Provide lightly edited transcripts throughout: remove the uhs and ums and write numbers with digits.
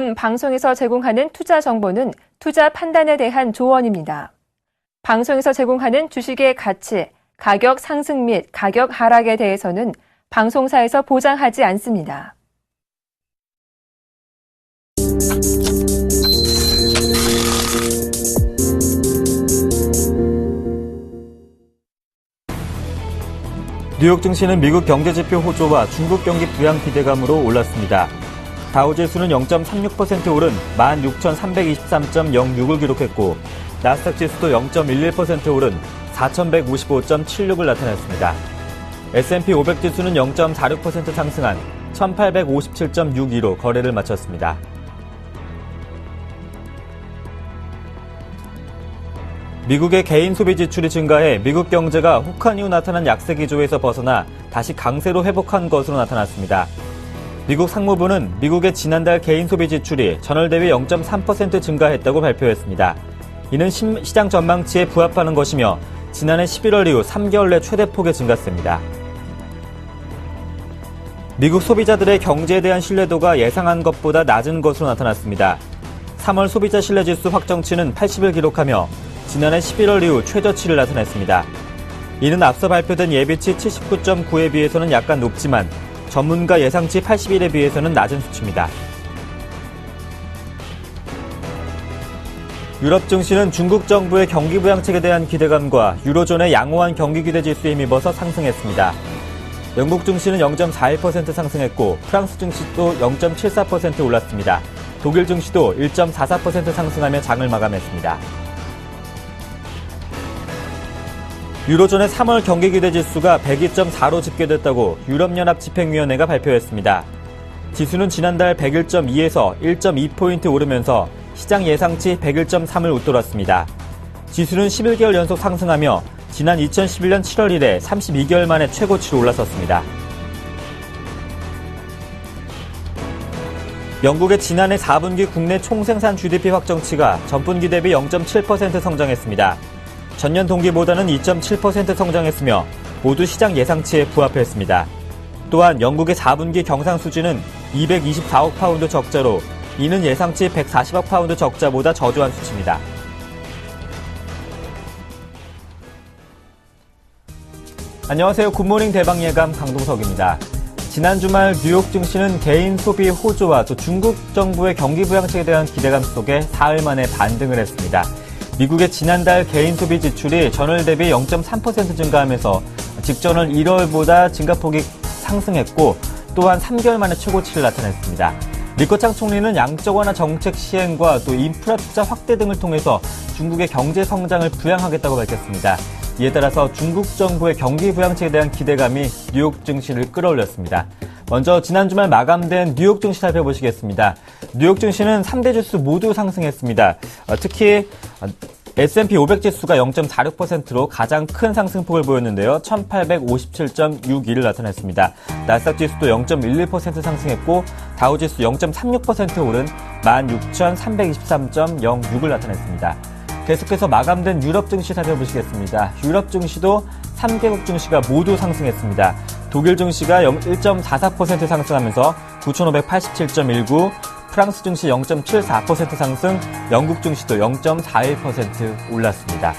지금 방송에서 제공하는 투자 정보는 투자 판단에 대한 조언입니다. 방송에서 제공하는 주식의 가치, 가격 상승 및 가격 하락에 대해서는 방송사에서 보장하지 않습니다. 뉴욕 증시는 미국 경제지표 호조와 중국 경기 부양 기대감으로 올랐습니다. 다우지수는 0.36% 오른 16,323.06을 기록했고 나스닥 지수도 0.11% 오른 4,155.76을 나타냈습니다. S&P 500 지수는 0.46% 상승한 1,857.62로 거래를 마쳤습니다. 미국의 개인 소비 지출이 증가해 미국 경제가 혹한 이후 나타난 약세 기조에서 벗어나 다시 강세로 회복한 것으로 나타났습니다. 미국 상무부는 미국의 지난달 개인 소비 지출이 전월 대비 0.3% 증가했다고 발표했습니다. 이는 시장 전망치에 부합하는 것이며 지난해 11월 이후 3개월 내 최대폭의 증가세입니다. 미국 소비자들의 경제에 대한 신뢰도가 예상한 것보다 낮은 것으로 나타났습니다. 3월 소비자 신뢰지수 확정치는 80을 기록하며 지난해 11월 이후 최저치를 나타냈습니다. 이는 앞서 발표된 예비치 79.9에 비해서는 약간 높지만 전문가 예상치 81에 비해서는 낮은 수치입니다. 유럽 증시는 중국 정부의 경기 부양책에 대한 기대감과 유로존의 양호한 경기 기대 지수에 힘입어서 상승했습니다. 영국 증시는 0.41% 상승했고 프랑스 증시도 0.74% 올랐습니다. 독일 증시도 1.44% 상승하며 장을 마감했습니다. 유로존의 3월 경기기대지수가 102.4로 집계됐다고 유럽연합 집행위원회가 발표했습니다. 지수는 지난달 101.2에서 1.2포인트 오르면서 시장 예상치 101.3을 웃돌았습니다. 지수는 11개월 연속 상승하며 지난 2011년 7월 이래 32개월 만에 최고치로 올라섰습니다. 영국의 지난해 4분기 국내 총생산 GDP 확정치가 전분기 대비 0.7% 성장했습니다. 전년 동기보다는 2.7% 성장했으며 모두 시장 예상치에 부합했습니다. 또한 영국의 4분기 경상수지는 224억 파운드 적자로 이는 예상치 140억 파운드 적자보다 저조한 수치입니다. 안녕하세요. 굿모닝 대박예감 강동석입니다. 지난 주말 뉴욕 증시는 개인 소비 호조와 또 중국 정부의 경기 부양책에 대한 기대감 속에 사흘 만에 반등을 했습니다. 미국의 지난달 개인 소비 지출이 전월 대비 0.3% 증가하면서 직전월 1월보다 증가폭이 상승했고 또한 3개월 만에 최고치를 나타냈습니다. 리커창 총리는 양적 완화 정책 시행과 또 인프라 투자 확대 등을 통해서 중국의 경제 성장을 부양하겠다고 밝혔습니다. 이에 따라서 중국 정부의 경기 부양책에 대한 기대감이 뉴욕 증시를 끌어올렸습니다. 먼저 지난 주말 마감된 뉴욕 증시 살펴보시겠습니다. 뉴욕 증시는 3대 지수 모두 상승했습니다. 특히 S&P 500 지수가 0.46%로 가장 큰 상승폭을 보였는데요. 1857.61을 나타냈습니다. 나스닥 지수도 0.11% 상승했고 다우 지수 0.36% 오른 16,323.06을 나타냈습니다. 계속해서 마감된 유럽 증시 살펴보시겠습니다. 유럽 증시도 3개국 증시가 모두 상승했습니다. 독일 증시가 1.44% 상승하면서 9,587.19, 프랑스 증시 0.74% 상승, 영국 증시도 0.41% 올랐습니다.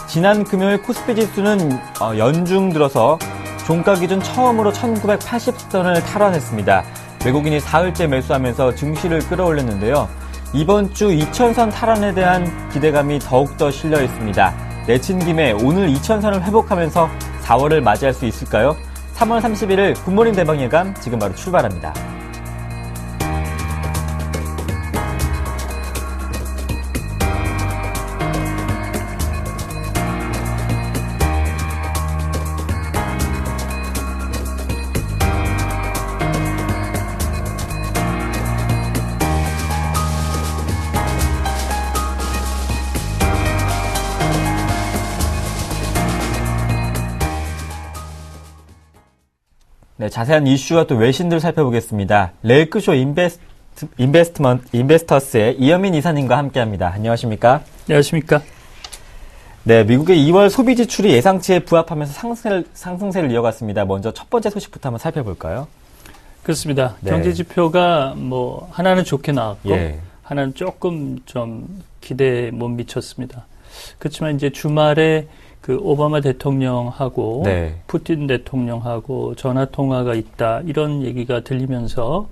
지난 금요일 코스피 지수는 연중 들어서 종가 기준 처음으로 1980선을 탈환했습니다. 외국인이 사흘째 매수하면서 증시를 끌어올렸는데요. 이번 주 2000선 탈환에 대한 기대감이 더욱더 실려 있습니다. 내친 김에 오늘 2000선을 회복하면서 4월을 맞이할 수 있을까요? 3월 31일 굿모닝 대박예감 지금 바로 출발합니다. 네, 자세한 이슈와 또 외신들 살펴보겠습니다. 레이크쇼 인베스터스의 이현민 이사님과 함께합니다. 안녕하십니까? 안녕하십니까? 네, 미국의 2월 소비 지출이 예상치에 부합하면서 상승세를 이어갔습니다. 먼저 첫 번째 소식부터 한번 살펴볼까요? 그렇습니다. 네. 경제 지표가 하나는 좋게 나왔고 예. 하나는 조금 좀 기대에 못 미쳤습니다. 그렇지만 이제 주말에 그 오바마 대통령하고 네. 푸틴 대통령하고 전화 통화가 있다 이런 얘기가 들리면서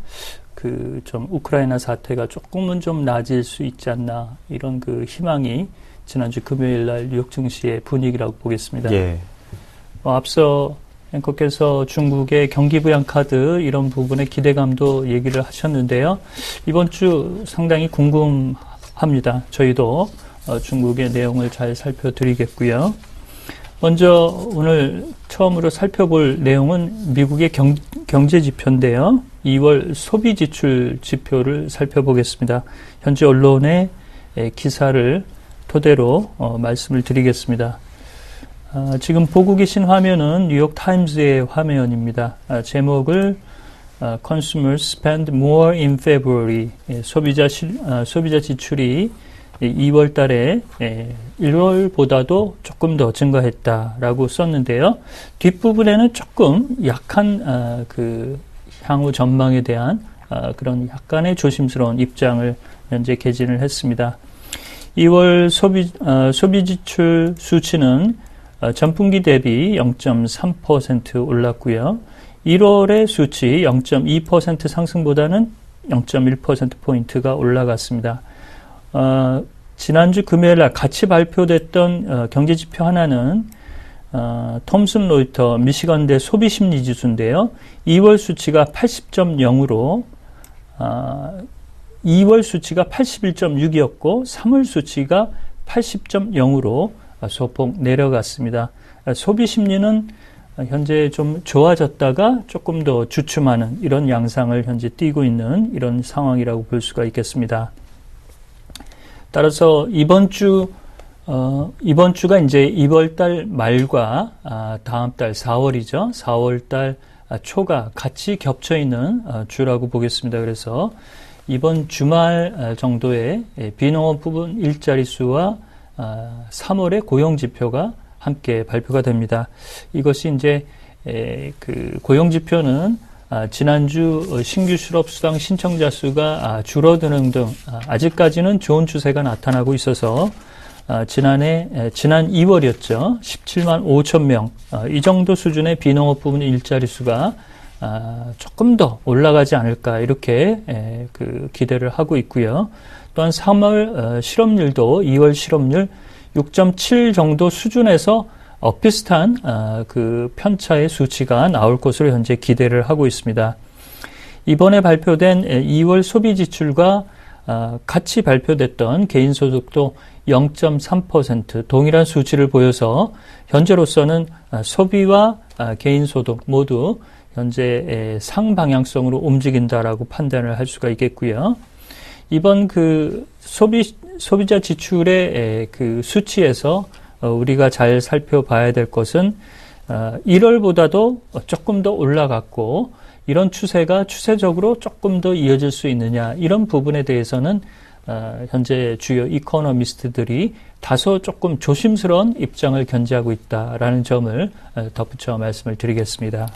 그 좀 우크라이나 사태가 조금은 좀 나아질 수 있지 않나 이런 그 희망이 지난주 금요일 날 뉴욕 증시의 분위기라고 보겠습니다. 예. 앞서 앵커께서 중국의 경기부양 카드 이런 부분의 기대감도 얘기를 하셨는데요. 이번 주 상당히 궁금합니다. 저희도 중국의 내용을 잘 살펴드리겠고요. 먼저 오늘 처음으로 살펴볼 내용은 미국의 경제 지표인데요. 2월 소비 지출 지표를 살펴보겠습니다. 현지 언론의 기사를 토대로 말씀을 드리겠습니다. 지금 보고 계신 화면은 뉴욕 타임즈의 화면입니다. 제목을 Consumers Spend More in February. 소비자 지출이 2월 달에 1월보다도 조금 더 증가했다라고 썼는데요. 뒷부분에는 조금 약한 그 향후 전망에 대한 그런 약간의 조심스러운 입장을 현재 개진을 했습니다. 2월 소비 지출 수치는 전분기 대비 0.3% 올랐고요. 1월의 수치 0.2% 상승보다는 0.1%포인트가 올라갔습니다. 지난주 금요일 날 같이 발표됐던 경제지표 하나는 톰슨 로이터 미시건대 소비심리지수인데요. 2월 수치가 80.0으로 2월 수치가 81.6이었고 3월 수치가 80.0으로 소폭 내려갔습니다. 소비심리는 현재 좀 좋아졌다가 조금 더 주춤하는 이런 양상을 현재 띠고 있는 이런 상황이라고 볼 수가 있겠습니다. 따라서 이번 주가 이제 2월달 말과 다음 달 4월이죠. 4월달 초가 같이 겹쳐 있는 주라고 보겠습니다. 그래서 이번 주말 정도에 비농업 부분 일자리 수와 3월의 고용 지표가 함께 발표가 됩니다. 이것이 이제 그 고용 지표는 지난주 신규 실업수당 신청자 수가 줄어드는 등 아직까지는 좋은 추세가 나타나고 있어서 지난 2월이었죠. 17만 5천 명. 이 정도 수준의 비농업 부분 일자리 수가 조금 더 올라가지 않을까 이렇게 그 기대를 하고 있고요. 또한 3월 실업률도 2월 실업률 6.7 정도 수준에서 비슷한 그 편차의 수치가 나올 것으로 현재 기대를 하고 있습니다. 이번에 발표된 2월 소비 지출과 같이 발표됐던 개인소득도 0.3% 동일한 수치를 보여서 현재로서는 소비와 개인소득 모두 현재 상방향성으로 움직인다라고 판단을 할 수가 있겠고요. 이번 그 소비자 지출의 그 수치에서 우리가 잘 살펴봐야 될 것은 1월보다도 조금 더 올라갔고 이런 추세가 추세적으로 조금 더 이어질 수 있느냐 이런 부분에 대해서는 현재 주요 이코노미스트들이 다소 조금 조심스러운 입장을 견지하고 있다라는 점을 덧붙여 말씀을 드리겠습니다.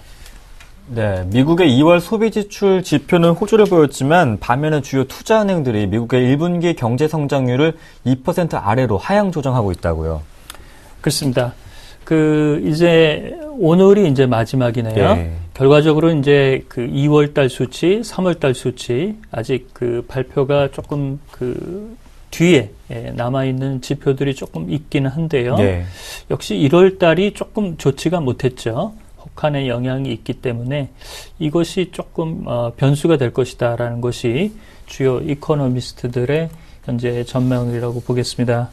네, 미국의 2월 소비 지출 지표는 호조를 보였지만 반면에 주요 투자은행들이 미국의 1분기 경제 성장률을 2% 아래로 하향 조정하고 있다고요. 그렇습니다. 이제 오늘이 이제 마지막이네요. 네. 결과적으로 이제 그 2월 달 수치, 3월 달 수치 아직 그 발표가 조금 그 뒤에 남아있는 지표들이 조금 있기는 한데요. 네. 역시 1월 달이 조금 좋지가 못했죠. 혹한의 영향이 있기 때문에 이것이 조금 변수가 될 것이다라는 것이 주요 이코노미스트들의 현재 전망이라고 보겠습니다.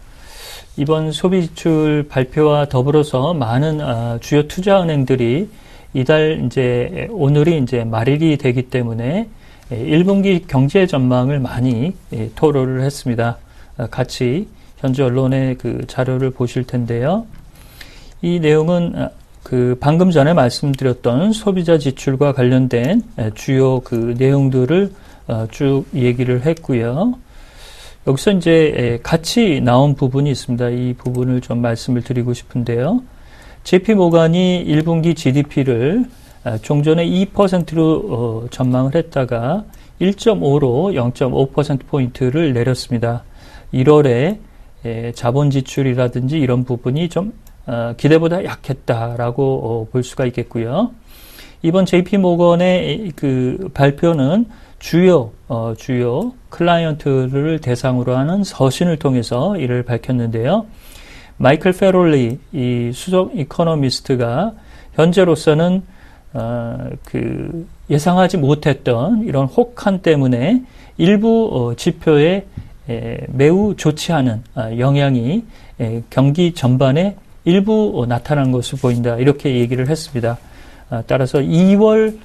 이번 소비지출 발표와 더불어서 많은 주요 투자은행들이 이달 이제 오늘이 이제 말일이 되기 때문에 1분기 경제 전망을 많이 토로를 했습니다. 같이 현지 언론의 그 자료를 보실 텐데요. 이 내용은 그 방금 전에 말씀드렸던 소비자 지출과 관련된 주요 그 내용들을 쭉 얘기를 했고요. 여기서 이제 같이 나온 부분이 있습니다. 이 부분을 좀 말씀을 드리고 싶은데요. JP 모간이 1분기 GDP를 종전에 2%로 전망을 했다가 1.5로 0.5%포인트를 내렸습니다. 1월에 자본 지출이라든지 이런 부분이 좀 기대보다 약했다라고 볼 수가 있겠고요. 이번 JP모건의 그 발표는 주요 클라이언트를 대상으로 하는 서신을 통해서 이를 밝혔는데요. 마이클 페롤리 이 수석 이코노미스트가 현재로서는 그 예상하지 못했던 이런 혹한 때문에 일부 지표에 매우 좋지 않은 영향이 경기 전반에 일부 나타난 것으로 보인다. 이렇게 얘기를 했습니다. 따라서 2월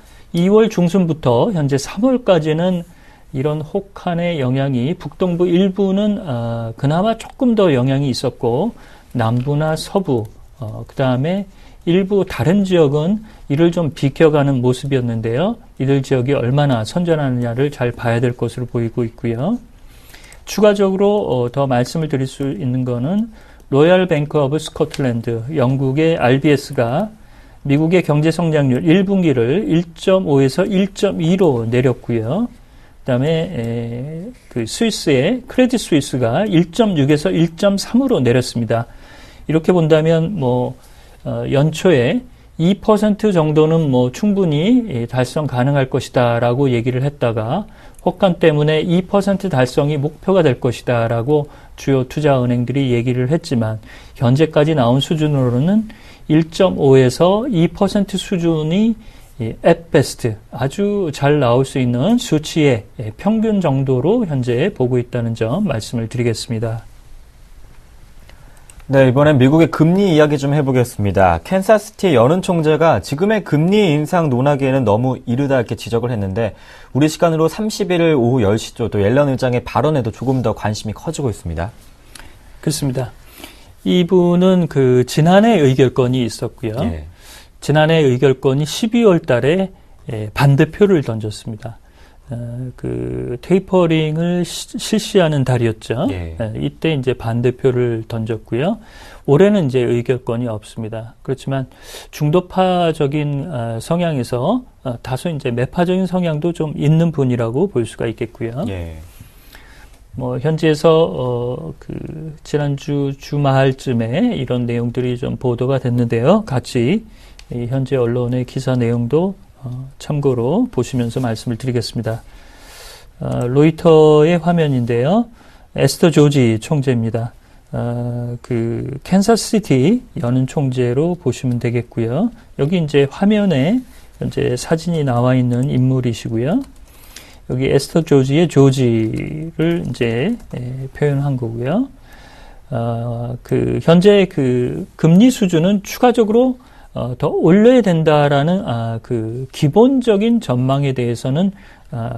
중순부터 현재 3월까지는 이런 혹한의 영향이 북동부 일부는 그나마 조금 더 영향이 있었고 남부나 서부 그 다음에 일부 다른 지역은 이를 좀 비켜가는 모습이었는데요. 이들 지역이 얼마나 선전하느냐를 잘 봐야 될 것으로 보이고 있고요. 추가적으로 더 말씀을 드릴 수 있는 거는 로열 뱅크 오브 스코틀랜드 영국의 RBS가 미국의 경제 성장률 1분기를 1.5에서 1.2로 내렸고요. 그다음에 그 스위스의 크레딧 스위스가 1.6에서 1.3으로 내렸습니다. 이렇게 본다면 연초에 2% 정도는 충분히 달성 가능할 것이다라고 얘기를 했다가 혹한 때문에 2% 달성이 목표가 될 것이다라고 주요 투자은행들이 얘기를 했지만 현재까지 나온 수준으로는 1.5에서 2% 수준이 at best 아주 잘 나올 수 있는 수치의 평균 정도로 현재 보고 있다는 점 말씀을 드리겠습니다. 네, 이번엔 미국의 금리 이야기 좀 해보겠습니다. 캔사스시티 여는 총재가 지금의 금리 인상 논하기에는 너무 이르다 이렇게 지적을 했는데 우리 시간으로 31일 오후 10시죠. 또 옐런 의장의 발언에도 조금 더 관심이 커지고 있습니다. 그렇습니다. 이분은 그 지난해 의결권이 있었고요. 예. 지난해 의결권이 12월 달에 반대표를 던졌습니다. 그 테이퍼링을 실시하는 달이었죠. 예. 이때 이제 반대표를 던졌고요. 올해는 이제 의결권이 없습니다. 그렇지만 중도파적인 성향에서 다소 이제 매파적인 성향도 좀 있는 분이라고 볼 수가 있겠고요. 예. 현지에서 그 지난주 주말쯤에 이런 내용들이 좀 보도가 됐는데요. 같이 이 현재 언론의 기사 내용도 참고로 보시면서 말씀을 드리겠습니다. 로이터의 화면인데요. 에스터 조지 총재입니다. 그 캔사스시티 여는 총재로 보시면 되겠고요. 여기 이제 화면에 현재 사진이 나와 있는 인물이시고요. 여기 에스터 조지의 조지를 이제 표현한 거고요. 그 현재 그 금리 수준은 추가적으로 더 올려야 된다라는 그 기본적인 전망에 대해서는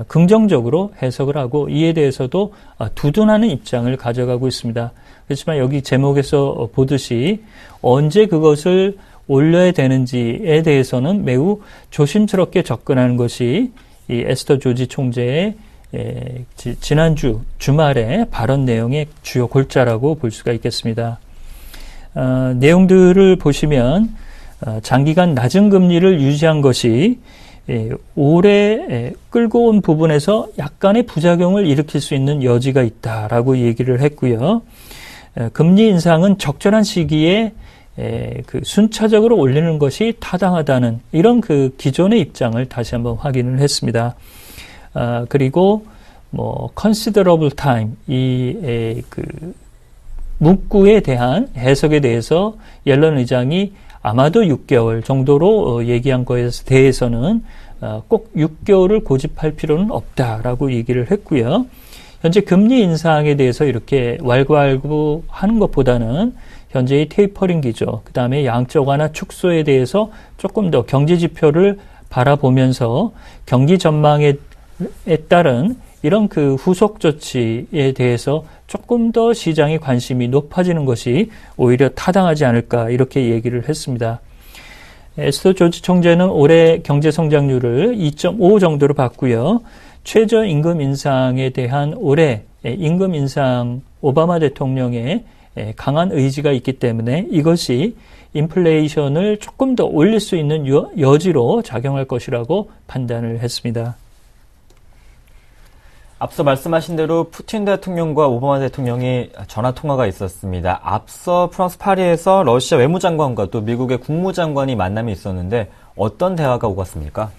긍정적으로 해석을 하고 이에 대해서도 두둔하는 입장을 가져가고 있습니다. 그렇지만 여기 제목에서 보듯이 언제 그것을 올려야 되는지에 대해서는 매우 조심스럽게 접근하는 것이 이 에스터 조지 총재의 지난주 주말에 발언 내용의 주요 골자라고 볼 수가 있겠습니다. 내용들을 보시면 장기간 낮은 금리를 유지한 것이 올해 끌고 온 부분에서 약간의 부작용을 일으킬 수 있는 여지가 있다라고 얘기를 했고요. 금리 인상은 적절한 시기에 그 순차적으로 올리는 것이 타당하다는 이런 그 기존의 입장을 다시 한번 확인을 했습니다. 그리고 considerable time 그 문구에 대한 해석에 대해서 옐런 의장이 아마도 6개월 정도로 얘기한 것에 대해서는 꼭 6개월을 고집할 필요는 없다라고 얘기를 했고요. 현재 금리 인상에 대해서 이렇게 왈가왈부하는 것보다는 현재의 테이퍼링 기조, 그 다음에 양적 완화 축소에 대해서 조금 더 경제 지표를 바라보면서 경기 전망에 따른 이런 그 후속 조치에 대해서 조금 더 시장의 관심이 높아지는 것이 오히려 타당하지 않을까 이렇게 얘기를 했습니다. 에스터 조지 총재는 올해 경제 성장률을 2.5 정도로 봤고요. 최저임금 인상에 대한 올해 임금 인상 오바마 대통령의 강한 의지가 있기 때문에 이것이 인플레이션을 조금 더 올릴 수 있는 여지로 작용할 것이라고 판단을 했습니다. 앞서 말씀하신 대로 푸틴 대통령과 오바마 대통령이 전화 통화가 있었습니다. 앞서 프랑스 파리에서 러시아 외무장관과 또 미국의 국무장관이 만남이 있었는데 어떤 대화가 오갔습니까?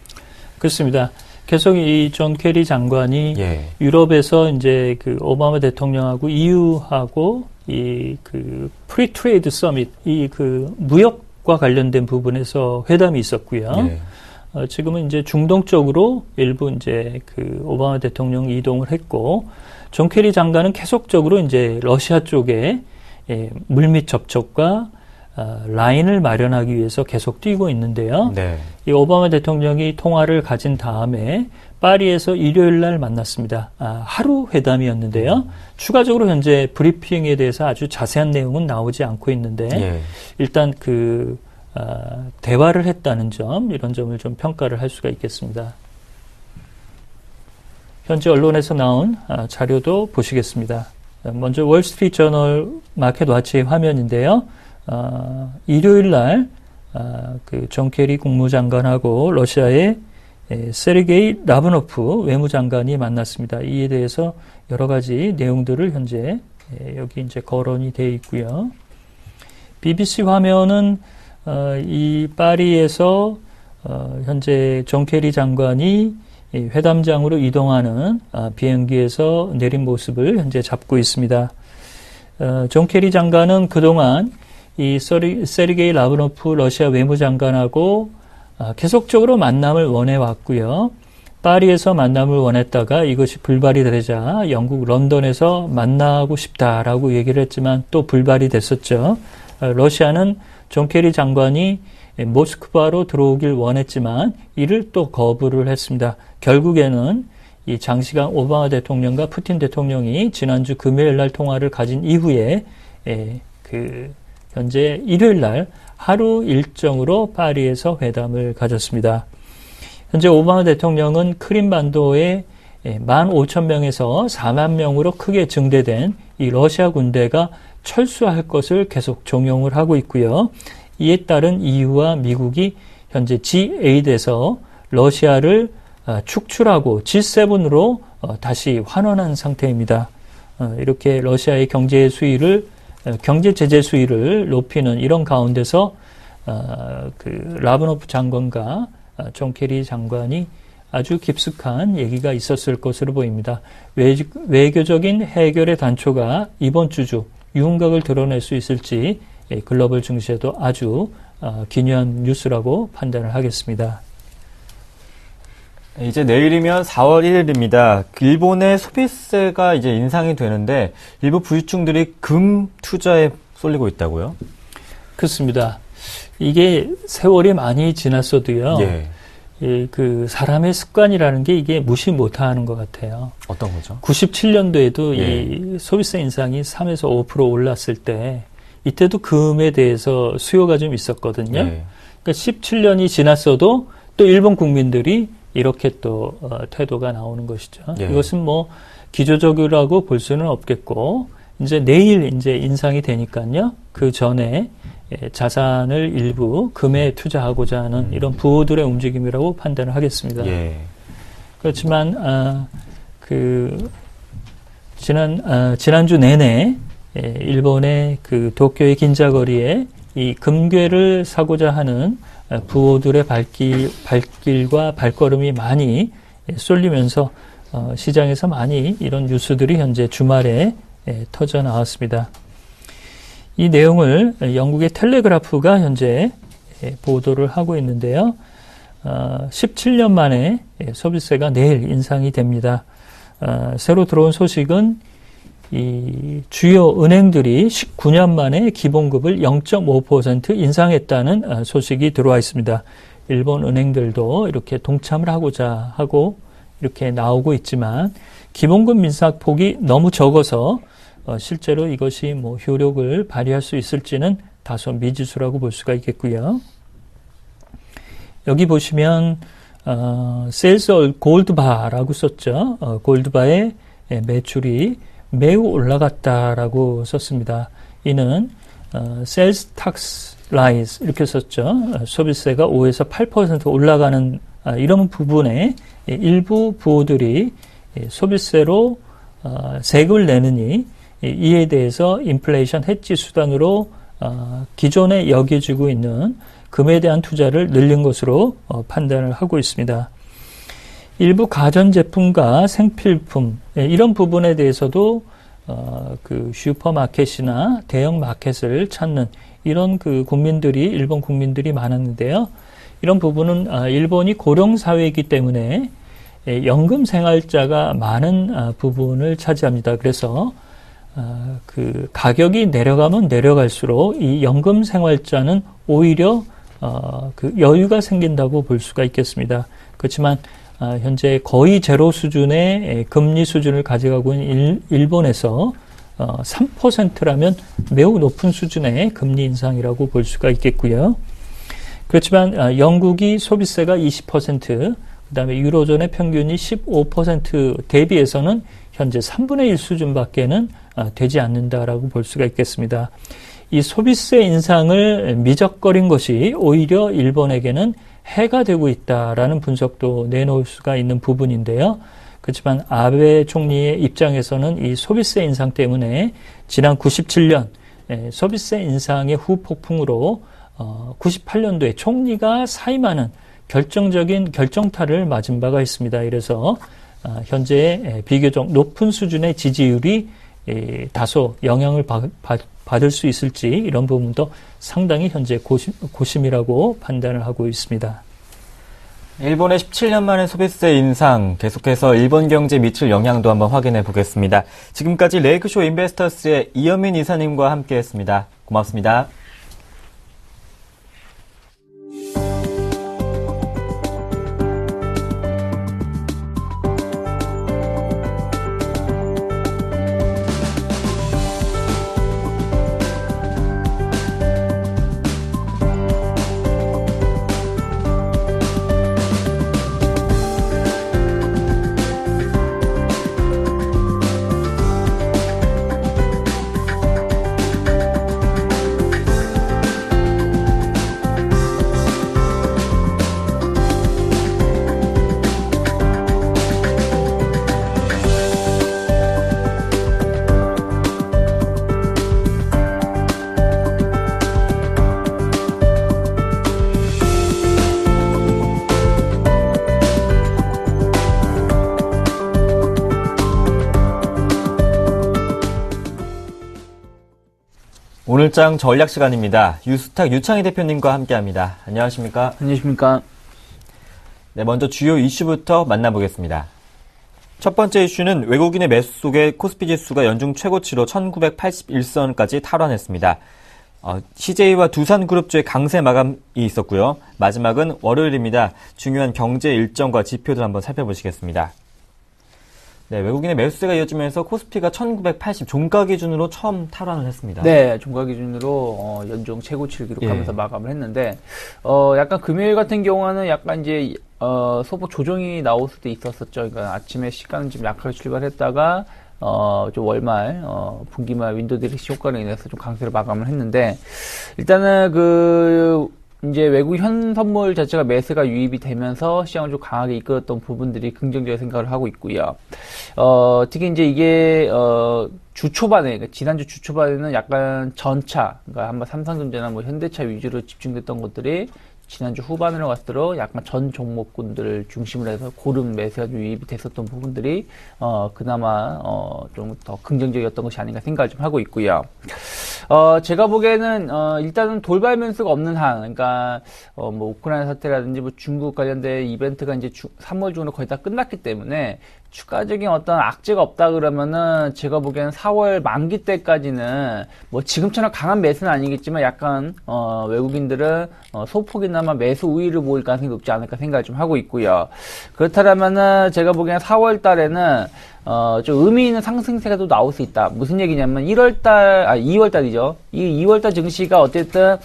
그렇습니다. 계속 이 존 케리 장관이 유럽에서 이제 그 오바마 대통령하고 EU하고 이 그 프리 트레이드 서밋, 이 그 무역과 관련된 부분에서 회담이 있었고요. 지금은 이제 중동 쪽으로 일부 이제 그 오바마 대통령이 이동을 했고, 존 케리 장관은 계속적으로 이제 러시아 쪽에 물밑 접촉과 라인을 마련하기 위해서 계속 뛰고 있는데요. 이 오바마 대통령이 통화를 가진 다음에 파리에서 일요일 날 만났습니다. 하루 회담이었는데요. 추가적으로 현재 브리핑에 대해서 아주 자세한 내용은 나오지 않고 있는데 일단 그 대화를 했다는 점, 이런 점을 좀 평가를 할 수가 있겠습니다. 현재 언론에서 나온 자료도 보시겠습니다. 먼저 월스트리트 저널 마켓 와치의 화면인데요. 일요일 날 그 존 케리 국무장관하고 러시아의 세르게이 라브노프 외무장관이 만났습니다. 이에 대해서 여러 가지 내용들을 현재 여기 이제 거론이 되어 있고요. BBC 화면은 이 파리에서 현재 존 케리 장관이 회담장으로 이동하는 비행기에서 내린 모습을 현재 잡고 있습니다. 존 케리 장관은 그동안 이 세르게이 라브노프 러시아 외무장관하고 계속적으로 만남을 원해왔고요. 파리에서 만남을 원했다가 이것이 불발이 되자 영국 런던에서 만나고 싶다라고 얘기를 했지만 또 불발이 됐었죠. 러시아는 존 케리 장관이 모스크바로 들어오길 원했지만 이를 또 거부를 했습니다. 결국에는 이 장시간 오바마 대통령과 푸틴 대통령이 지난주 금요일 날 통화를 가진 이후에 현재 일요일 날 하루 일정으로 파리에서 회담을 가졌습니다. 현재 오바마 대통령은 크림반도에 15,000명에서 4만 명으로 크게 증대된 이 러시아 군대가 철수할 것을 계속 종용을 하고 있고요. 이에 따른 EU와 미국이 현재 G8에서 러시아를 축출하고 G7으로 다시 환원한 상태입니다. 이렇게 러시아의 경제 제재 수위를 높이는 이런 가운데서 그 라브노프 장관과 존 케리 장관이 아주 깊숙한 얘기가 있었을 것으로 보입니다. 외교적인 해결의 단초가 이번 주 윤곽을 드러낼 수 있을지 글로벌 증시에도 아주 기묘한 뉴스라고 판단을 하겠습니다. 이제 내일이면 4월 1일입니다. 일본의 소비세가 이제 인상이 되는데 일부 부유층들이 금 투자에 쏠리고 있다고요? 그렇습니다. 이게 세월이 많이 지났어도요. 그 사람의 습관이라는 게 이게 무시 못하는 것 같아요. 어떤 거죠? 97년도에도 이 소비세 인상이 3에서 5% 올랐을 때 이때도 금에 대해서 수요가 좀 있었거든요. 그러니까 17년이 지났어도 또 일본 국민들이 이렇게 또 태도가 나오는 것이죠. 이것은 뭐 기조적이라고 볼 수는 없겠고 이제 내일 이제 인상이 되니까요. 그 전에 자산을 일부 금에 투자하고자 하는 이런 부호들의 움직임이라고 판단을 하겠습니다. 그렇지만 지난주 내내 일본의 그 도쿄의 긴자거리에 이 금괴를 사고자 하는 부호들의 발길과 발걸음이 많이 쏠리면서 시장에서 많이 이런 뉴스들이 현재 주말에 터져 나왔습니다. 이 내용을 영국의 텔레그라프가 현재 보도를 하고 있는데요. 17년 만에 소비세가 내일 인상이 됩니다. 새로 들어온 소식은 이 주요 은행들이 19년 만에 기본급을 0.5% 인상했다는 소식이 들어와 있습니다. 일본 은행들도 이렇게 동참을 하고자 하고 이렇게 나오고 있지만 기본급 인상폭이 너무 적어서 실제로 이것이 뭐 효력을 발휘할 수 있을지는 다소 미지수라고 볼 수가 있겠고요. 여기 보시면 세일즈 골드바라고 썼죠. 골드바의 매출이 매우 올라갔다라고 썼습니다. 이는 sales tax rise 이렇게 썼죠. 소비세가 5에서 8% 올라가는 이런 부분에 일부 부호들이 소비세로 세금을 내느니 이에 대해서 인플레이션 해지 수단으로 기존에 여겨지고 있는 금에 대한 투자를 늘린 것으로 판단을 하고 있습니다. 일부 가전제품과 생필품 이런 부분에 대해서도 그 슈퍼마켓이나 대형 마켓을 찾는 이런 그 국민들이 일본 국민들이 많았는데요. 이런 부분은 일본이 고령 사회이기 때문에 연금 생활자가 많은 부분을 차지합니다. 그래서 그 가격이 내려가면 내려갈수록 이 연금 생활자는 오히려 그 여유가 생긴다고 볼 수가 있겠습니다. 그렇지만 현재 거의 제로 수준의 금리 수준을 가져가고 있는 일본에서 3%라면 매우 높은 수준의 금리 인상이라고 볼 수가 있겠고요. 그렇지만 영국이 소비세가 20%, 그다음에 유로존의 평균이 15% 대비해서는 현재 3분의 1 수준밖에는 되지 않는다라고 볼 수가 있겠습니다. 이 소비세 인상을 미적거린 것이 오히려 일본에게는 해가 되고 있다라는 분석도 내놓을 수가 있는 부분인데요. 그렇지만 아베 총리의 입장에서는 이 소비세 인상 때문에 지난 97년 소비세 인상의 후폭풍으로 98년도에 총리가 사임하는 결정적인 결정타를 맞은 바가 있습니다. 이래서 현재 비교적 높은 수준의 지지율이 다소 영향을 받을 수 있을지 이런 부분도 상당히 현재 고심이라고 판단을 하고 있습니다. 일본의 17년 만에 소비세 인상, 계속해서 일본 경제에 미칠 영향도 한번 확인해 보겠습니다. 지금까지 레이크쇼 인베스터스의 이현민 이사님과 함께했습니다. 고맙습니다. 오늘장 전략 시간입니다. 유스탁 유창희 대표님과 함께합니다. 안녕하십니까? 안녕하십니까? 네, 먼저 주요 이슈부터 만나보겠습니다. 첫 번째 이슈는 외국인의 매수 속에 코스피 지수가 연중 최고치로 1981선까지 탈환했습니다. CJ와 두산그룹주의 강세 마감이 있었고요. 마지막은 월요일입니다. 중요한 경제 일정과 지표들 한번 살펴보시겠습니다. 네, 외국인의 매수세가 이어지면서 코스피가 1980 종가 기준으로 처음 탈환을 했습니다. 네, 종가 기준으로 연중 최고치를 기록하면서 마감을 했는데 약간 금요일 같은 경우는 약간 이제 소폭 조정이 나올 수도 있었었죠. 그러니까 아침에 시간은 좀 약하게 출발했다가 좀 월말 분기말 윈도우 디렉시 효과로 인해서 좀 강세로 마감을 했는데 일단은 이제 외국 현 선물 자체가 매수가 유입이 되면서 시장을 좀 강하게 이끌었던 부분들이 긍정적인 생각을 하고 있고요. 특히 이제 이게 주 초반에, 그러니까 지난주 주 초반에는 약간 전차, 그러니까 한번 삼성전자나 뭐 현대차 위주로 집중됐던 것들이 지난주 후반으로 갈수록 약간 전 종목군들을 중심으로 해서 고른 매수가 유입이 됐었던 부분들이 그나마 좀 더 긍정적이었던 것이 아닌가 생각을 좀 하고 있고요. 제가 보기에는 일단은 돌발 변수가 없는 한, 그러니까 뭐 우크라이나 사태라든지 뭐 중국 관련된 이벤트가 이제 3월 중으로 거의 다 끝났기 때문에 추가적인 어떤 악재가 없다 그러면은 제가 보기에는 4월 만기 때까지는 뭐 지금처럼 강한 매수는 아니겠지만 약간 외국인들은 소폭이나마 매수 우위를 보일 가능성이 높지 않을까 생각을 좀 하고 있고요. 그렇다면은 제가 보기에는 4월 달에는 좀 의미 있는 상승세가 또 나올 수 있다. 무슨 얘기냐면 2월달이죠. 이 2월달 증시가 어쨌든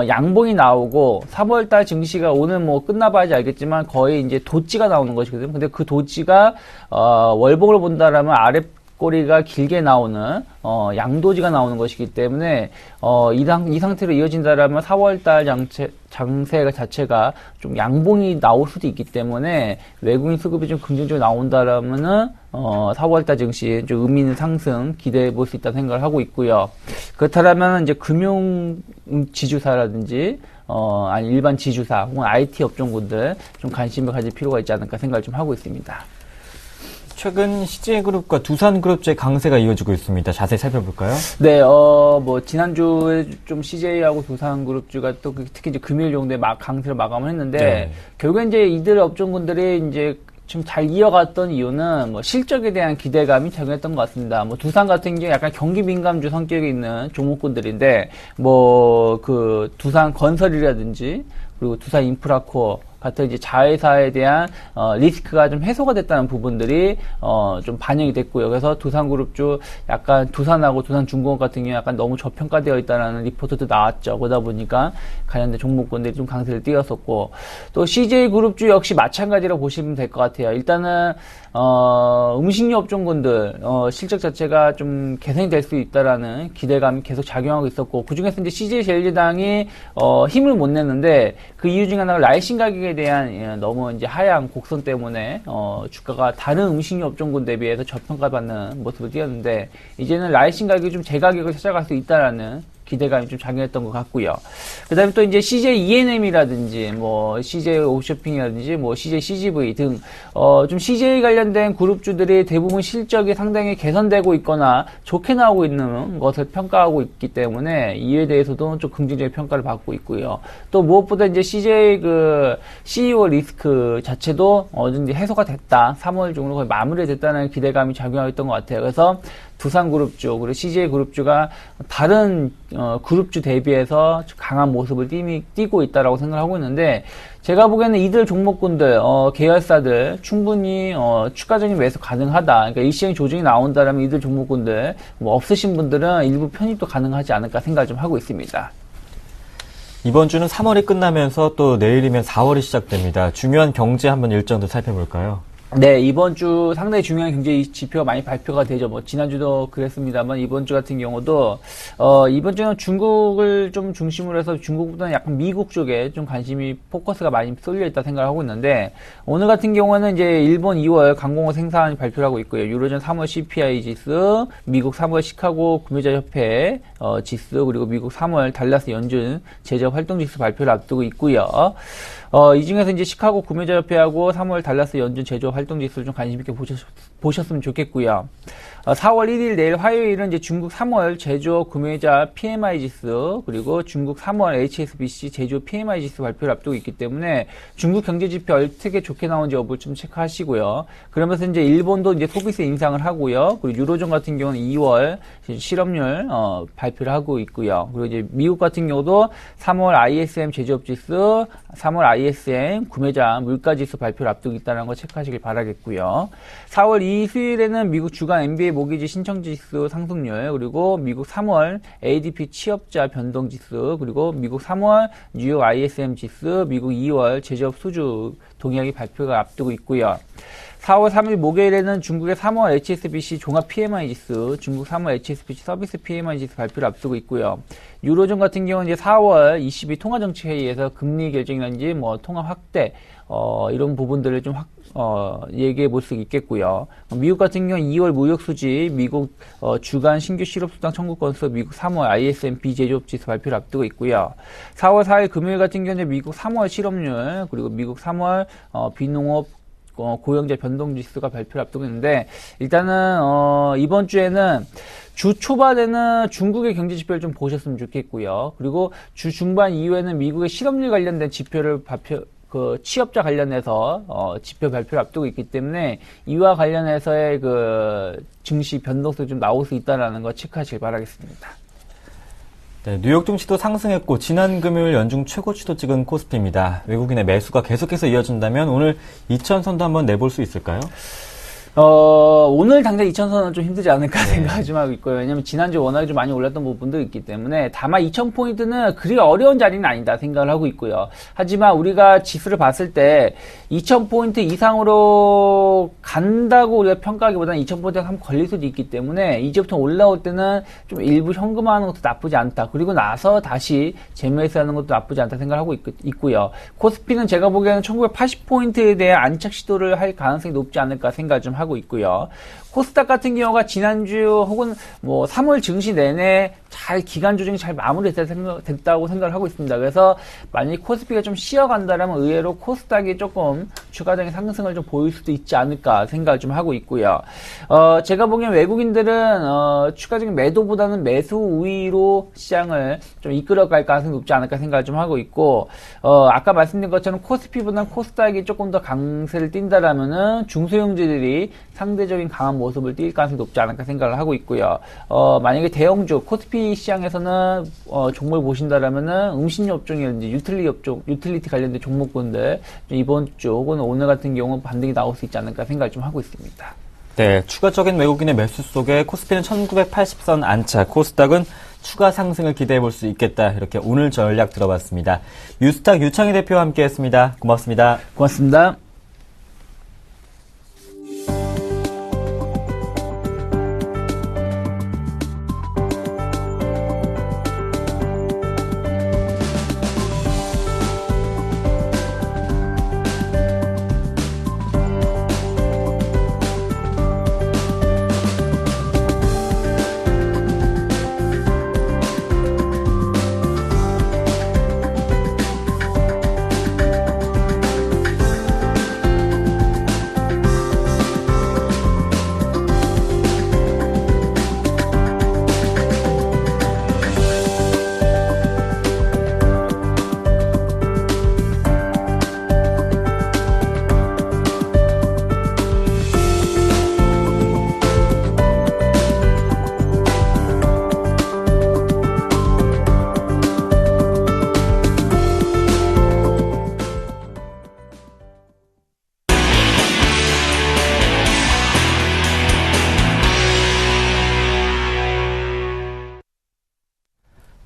양봉이 나오고 3월달 증시가 오늘 뭐 끝나봐야지 알겠지만 거의 이제 도지가 나오는 것이거든요. 근데 그 도지가 월봉을 본다라면 꼬리가 길게 나오는 양도지가 나오는 것이기 때문에 이 상태로 이어진다라면 4월달 장세 자체가 좀 양봉이 나올 수도 있기 때문에 외국인 수급이 좀 긍정적으로 나온다라면은 4월달 증시 좀 의미 있는 상승 기대해 볼 수 있다는 생각을 하고 있고요. 그렇다면 이제 금융 지주사라든지 아니 일반 지주사 혹은 IT 업종군들 좀 관심을 가질 필요가 있지 않을까 생각을 좀 하고 있습니다. 최근 CJ그룹과 두산그룹주의 강세가 이어지고 있습니다. 자세히 살펴볼까요? 네, 지난주에 좀 CJ하고 두산그룹주가 또 특히 이제 금요일 정도에 강세로 마감을 했는데, 네. 결국에 이제 이들 업종군들이 이제 좀 잘 이어갔던 이유는 실적에 대한 기대감이 작용했던 것 같습니다. 두산 같은 경우 약간 경기 민감주 성격이 있는 종목군들인데, 두산 건설이라든지, 그리고 두산 인프라코어 같은 이제 자회사에 대한 리스크가 좀 해소가 됐다는 부분들이 좀 반영이 됐고요. 그래서 두산그룹주 약간 두산하고 두산중공업 같은 경우 약간 너무 저평가되어 있다는 리포트도 나왔죠. 그러다 보니까 관련된 종목군들이 좀 강세를 띄었었고, 또 CJ그룹주 역시 마찬가지로 보시면 될 것 같아요. 일단은 음식료 업종군들 실적 자체가 좀 개선이 될 수 있다라는 기대감이 계속 작용하고 있었고, 그중에서 이제 CJ제일제당이 힘을 못 냈는데, 그 이유 중에 하나가 라이신 가격에 대한 너무 이제 하향 곡선 때문에 주가가 다른 음식료 업종군 대비해서 저평가받는 모습을 띄었는데, 이제는 라이신 가격이 좀 제 가격을 찾아갈 수 있다라는 기대감이 좀 작용했던 것 같고요. 그 다음에 또 이제 CJ ENM이라든지, CJ 옵쇼핑이라든지, CJ CGV 등, 좀 CJ 관련된 그룹주들이 대부분 실적이 상당히 개선되고 있거나 좋게 나오고 있는 것을 평가하고 있기 때문에 이에 대해서도 좀 긍정적인 평가를 받고 있고요. 또 무엇보다 이제 CJ CEO 리스크 자체도 어느 정도 해소가 됐다. 3월 중으로 거의 마무리됐다는 기대감이 작용하고 있던 것 같아요. 그래서 두산그룹주, 그리고 CJ그룹주가 다른 그룹주 대비해서 강한 모습을 띠고 있다라고 생각하고 있는데, 제가 보기에는 이들 종목군들, 계열사들 충분히 추가적인 매수 가능하다. 그러니까 일시행 조정이 나온다라면 이들 종목군들 없으신 분들은 일부 편입도 가능하지 않을까 생각을 좀 하고 있습니다. 이번 주는 3월이 끝나면서 또 내일이면 4월이 시작됩니다. 중요한 경제 한번 일정도 살펴볼까요? 네, 이번 주 상당히 중요한 경제 지표가 많이 발표가 되죠. 지난주도 그랬습니다만, 이번 주 같은 경우도, 이번 주는 중국을 좀 중심으로 해서 중국보다는 약간 미국 쪽에 좀 관심이, 포커스가 많이 쏠려 있다 생각을 하고 있는데, 오늘 같은 경우는 이제 일본 2월 강공업 생산 발표를 하고 있고요. 유로존 3월 CPI 지수, 미국 3월 시카고 구매자협회 지수, 그리고 미국 3월 달라스 연준 제조업 활동 지수 발표를 앞두고 있고요. 이 중에서 이제 시카고 구매자협회하고 3월 달라스 연준 제조업 활동 지수를 좀 관심 있게 보셨으면 좋겠고요. 4월 1일 내일 화요일은 이제 중국 3월 제조업 구매자 PMI 지수, 그리고 중국 3월 HSBC 제조업 PMI 지수 발표를 앞두고 있기 때문에 중국 경제 지표 어떻게 좋게 나온지 여부를 좀 체크하시고요. 그러면서 이제 일본도 이제 소비세 인상을 하고요. 그리고 유로존 같은 경우는 2월 실업률 발표를 하고 있고요. 그리고 이제 미국 같은 경우도 3월 ISM 제조업 지수, 3월 ISM 구매자 물가 지수 발표를 앞두고 있다는 거 체크하시길 바라겠고요. 4월 2일 수요일에는 미국 주간 MBA 모기지 신청지수 상승률, 그리고 미국 3월 ADP 취업자 변동지수, 그리고 미국 3월 뉴욕 ISM 지수, 미국 2월 제조업 수주 동향이 발표가 앞두고 있고요. 4월 3일 목요일에는 중국의 3월 HSBC 종합 PMI 지수, 중국 3월 HSBC 서비스 PMI 지수 발표를 앞두고 있고요. 유로존 같은 경우는 이제 4월 22 통화정책회의에서 금리 결정이라든지 통화 확대, 이런 부분들을 좀 얘기해 볼 수 있겠고요. 미국 같은 경우 2월 무역 수지, 미국 주간 신규 실업수당 청구 건수, 미국 3월 ISM 비제조업 지수 발표를 앞두고 있고요. 4월 4일 금요일 같은 경우는 미국 3월 실업률, 그리고 미국 3월 비농업 고용자 변동지수가 발표를 앞두고 있는데, 일단은 이번 주에는 주 초반에는 중국의 경제 지표를 좀 보셨으면 좋겠고요. 그리고 주 중반 이후에는 미국의 실업률 관련된 지표를 취업자 관련해서 지표 발표를 앞두고 있기 때문에 이와 관련해서의 증시 변동성이 좀 나올 수 있다는 거 체크하시길 바라겠습니다. 네, 뉴욕 증시도 상승했고 지난 금요일 연중 최고치도 찍은 코스피입니다. 외국인의 매수가 계속해서 이어진다면 오늘 2,000선도 한번 내볼 수 있을까요? 오늘 당장 2,000선은 좀 힘들지 않을까 생각을 좀 하고 있고요. 왜냐면 지난주에 워낙에 좀 많이 올랐던 부분도 있기 때문에 다만 2,000포인트는 그리 어려운 자리는 아니다 생각을 하고 있고요. 하지만 우리가 지수를 봤을 때 2,000포인트 이상으로 간다고 우리가 평가하기보다는 2,000포인트가 한번 걸릴 수도 있기 때문에 이제부터 올라올 때는 좀 일부 현금화하는 것도 나쁘지 않다. 그리고 나서 다시 재매수하는 것도 나쁘지 않다 생각을 하고 있고요. 코스피는 제가 보기에는 1980포인트에 대한 안착 시도를 할 가능성이 높지 않을까 생각을 좀 하고 있고요. 코스닥 같은 경우가 지난주 혹은 뭐 3월 증시 내내 잘 기간 조정이 잘 마무리됐다고 생각을 하고 있습니다. 그래서 만약에 코스피가 좀 쉬어간다면 의외로 코스닥이 조금 추가적인 상승을 좀 보일 수도 있지 않을까 생각을 좀 하고 있고요. 제가 보기엔 외국인들은 추가적인 매도보다는 매수 우위로 시장을 좀 이끌어갈 가능성이 높지 않을까 생각을 좀 하고 있고, 아까 말씀드린 것처럼 코스피보다는 코스닥이 조금 더 강세를 띈다라면은 중소형주들이 상대적인 강한 모습을 띌 가능성이 높지 않을까 생각을 하고 있고요. 만약에 대형주 코스피 시장에서는 종목을 보신다라면은 음식료 업종이라든지 유틸리티 관련된 종목군들 이번 주 혹은 오늘 같은 경우 반등이 나올 수 있지 않을까 생각을 좀 하고 있습니다. 네, 추가적인 외국인의 매수 속에 코스피는 1980선 안착, 코스닥은 추가 상승을 기대해 볼 수 있겠다. 이렇게 오늘 전략 들어봤습니다. 유스탁 유창희 대표와 함께했습니다. 고맙습니다. 고맙습니다.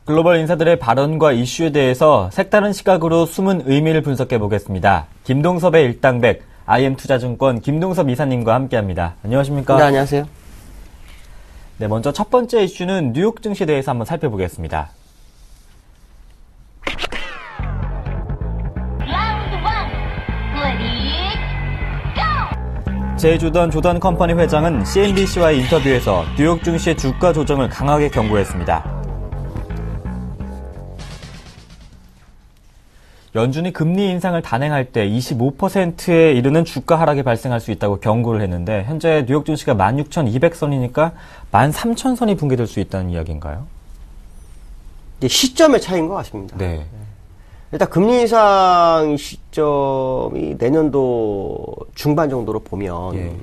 글로벌 인사들의 발언과 이슈에 대해서 색다른 시각으로 숨은 의미를 분석해 보겠습니다. 김동섭의 일당백, IM투자증권 김동섭 이사님과 함께합니다. 안녕하십니까? 네, 안녕하세요. 네, 먼저 첫 번째 이슈는 뉴욕 증시에 대해서 한번 살펴보겠습니다. 제주던 조던 컴퍼니 회장은 CNBC와의 인터뷰에서 뉴욕 증시의 주가 조정을 강하게 경고했습니다. 연준이 금리 인상을 단행할 때 25%에 이르는 주가 하락이 발생할 수 있다고 경고를 했는데 현재 뉴욕 증시가 16,200선이니까 13,000선이 붕괴될 수 있다는 이야기인가요? 시점의 차이인 것 같습니다. 네. 일단 금리 인상 시점이 내년도 중반 정도로 보면 예.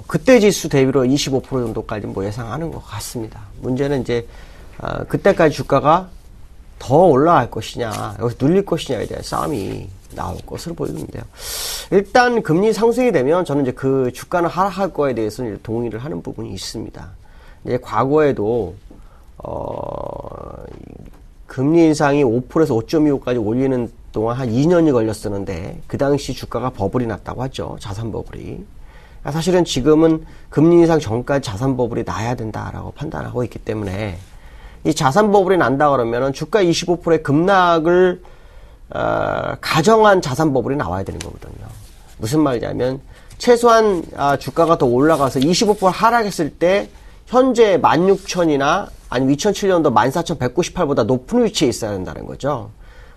그때 지수 대비로 25% 정도까지 뭐 예상하는 것 같습니다. 문제는 이제 그때까지 주가가 더 올라갈 것이냐, 여기서 눌릴 것이냐에 대한 싸움이 나올 것으로 보이는데요. 일단 금리 상승이 되면 저는 이제 그 주가는 하락할 거에 대해서는 이제 동의를 하는 부분이 있습니다. 이제 과거에도 금리 인상이 5%에서 5.25까지 올리는 동안 한 2년이 걸렸었는데 그 당시 주가가 버블이 났다고 하죠. 자산 버블이. 사실은 지금은 금리 인상 전까지 자산 버블이 나야 된다라고 판단하고 있기 때문에 이 자산 버블이 난다 그러면은 주가 25%의 급락을 가정한 자산 버블이 나와야 되는 거거든요. 무슨 말이냐면 최소한 주가가 더 올라가서 25% 하락했을 때 현재 16,000이나 아니면 2007년도 14,198보다 높은 위치에 있어야 된다는 거죠.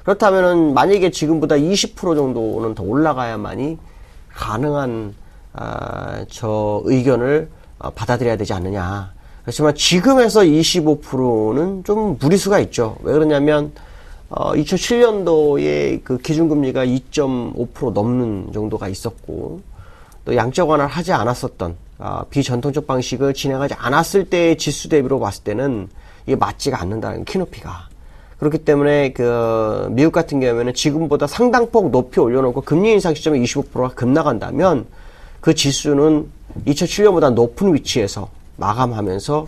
그렇다면은 만약에 지금보다 20% 정도는 더 올라가야만이 가능한 저 의견을 받아들여야 되지 않느냐. 그렇지만 지금에서 25%는 좀 무리수가 있죠. 왜 그러냐면 2007년도에 그 기준금리가 2.5% 넘는 정도가 있었고 또 양적 완화를 하지 않았었던 비전통적 방식을 진행하지 않았을 때의 지수 대비로 봤을 때는 이게 맞지가 않는다는 키높이가. 그렇기 때문에 그 미국 같은 경우에는 지금보다 상당폭 높이 올려놓고 금리 인상 시점에 25%가 급락한다면 그 지수는 2007년보다 높은 위치에서 마감하면서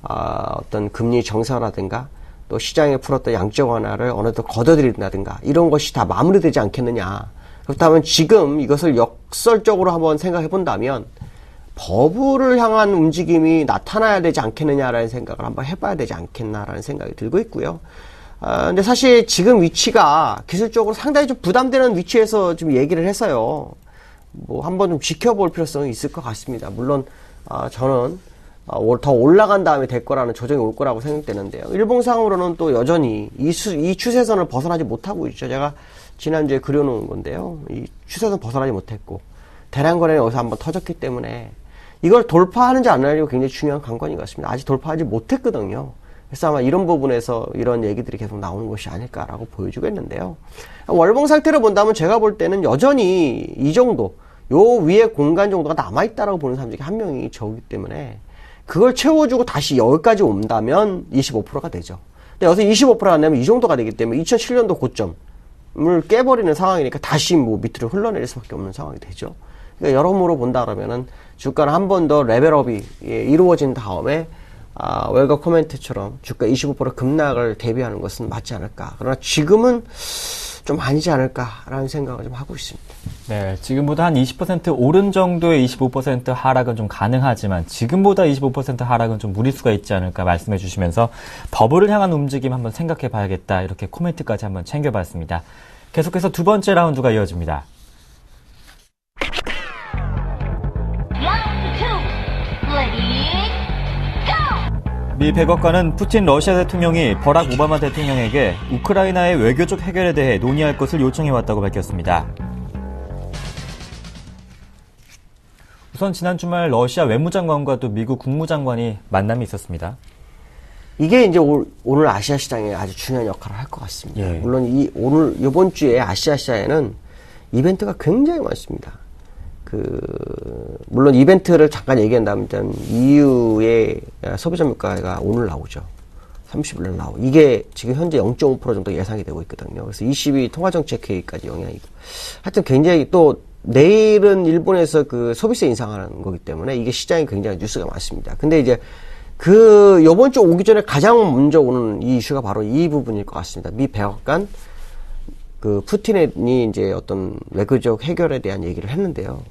어떤 금리 정상화라든가 또 시장에 풀었던 양적 완화를 어느 정도 걷어들인다든가 이런 것이 다 마무리되지 않겠느냐. 그렇다면 지금 이것을 역설적으로 한번 생각해 본다면 버블을 향한 움직임이 나타나야 되지 않겠느냐라는 생각을 한번 해봐야 되지 않겠나라는 생각이 들고 있고요. 근데 사실 지금 위치가 기술적으로 상당히 좀 부담되는 위치에서 좀 얘기를 해서요. 뭐 한번 좀 지켜볼 필요성이 있을 것 같습니다. 물론 저는 더 올라간 다음에 될 거라는 조정이 올 거라고 생각되는데요. 일봉상으로는 또 여전히 이 추세선을 벗어나지 못하고 있죠. 제가 지난주에 그려놓은 건데요. 이 추세선 벗어나지 못했고 대량 거래는 여기서 한번 터졌기 때문에 이걸 돌파하는지 안 하는지가 굉장히 중요한 관건인 것 같습니다. 아직 돌파하지 못했거든요. 그래서 아마 이런 부분에서 이런 얘기들이 계속 나오는 것이 아닐까라고 보여주겠는데요. 월봉 상태를 본다면 제가 볼 때는 여전히 이 정도, 요 위에 공간 정도가 남아있다라고 보는 사람 중에 한 명이 저기 때문에 그걸 채워주고 다시 여기까지 온다면 25%가 되죠. 근데 여기서 25%가 안 되면 이 정도가 되기 때문에 2007년도 고점을 깨버리는 상황이니까 다시 뭐 밑으로 흘러내릴 수밖에 없는 상황이 되죠. 그러니까 여러모로 본다 그러면은 주가는 한 번 더 레벨업이 이루어진 다음에 웰거 코멘트처럼 주가 25% 급락을 대비하는 것은 맞지 않을까. 그러나 지금은 좀 아니지 않을까라는 생각을 좀 하고 있습니다. 네, 지금보다 한 20% 오른 정도의 25% 하락은 좀 가능하지만 지금보다 25% 하락은 좀 무리수가 있지 않을까 말씀해 주시면서 버블을 향한 움직임 한번 생각해 봐야겠다. 이렇게 코멘트까지 한번 챙겨봤습니다. 계속해서 두 번째 라운드가 이어집니다. 미 백악관은 푸틴 러시아 대통령이 버락 오바마 대통령에게 우크라이나의 외교적 해결에 대해 논의할 것을 요청해왔다고 밝혔습니다. 우선 지난 주말 러시아 외무장관과 또 미국 국무장관이 만남이 있었습니다. 이게 이제 오늘 아시아 시장에 아주 중요한 역할을 할 것 같습니다. 예. 물론 이번 주에 아시아 시장에는 이벤트가 굉장히 많습니다. 물론 이벤트를 잠깐 얘기한다면 EU의 소비자 물가가 오늘 나오죠. 30일날 나오고. 이게 지금 현재 0.5% 정도 예상이 되고 있거든요. 그래서 22 통화정책회의까지 영향이고. 하여튼 굉장히 또 내일은 일본에서 그 소비세 인상하는 거기 때문에 이게 시장에 굉장히 뉴스가 많습니다. 근데 이제 요번 주 오기 전에 가장 먼저 오는 이 이슈가 바로 이 부분일 것 같습니다. 미 백악관 푸틴이 이제 어떤 외교적 해결에 대한 얘기를 했는데요.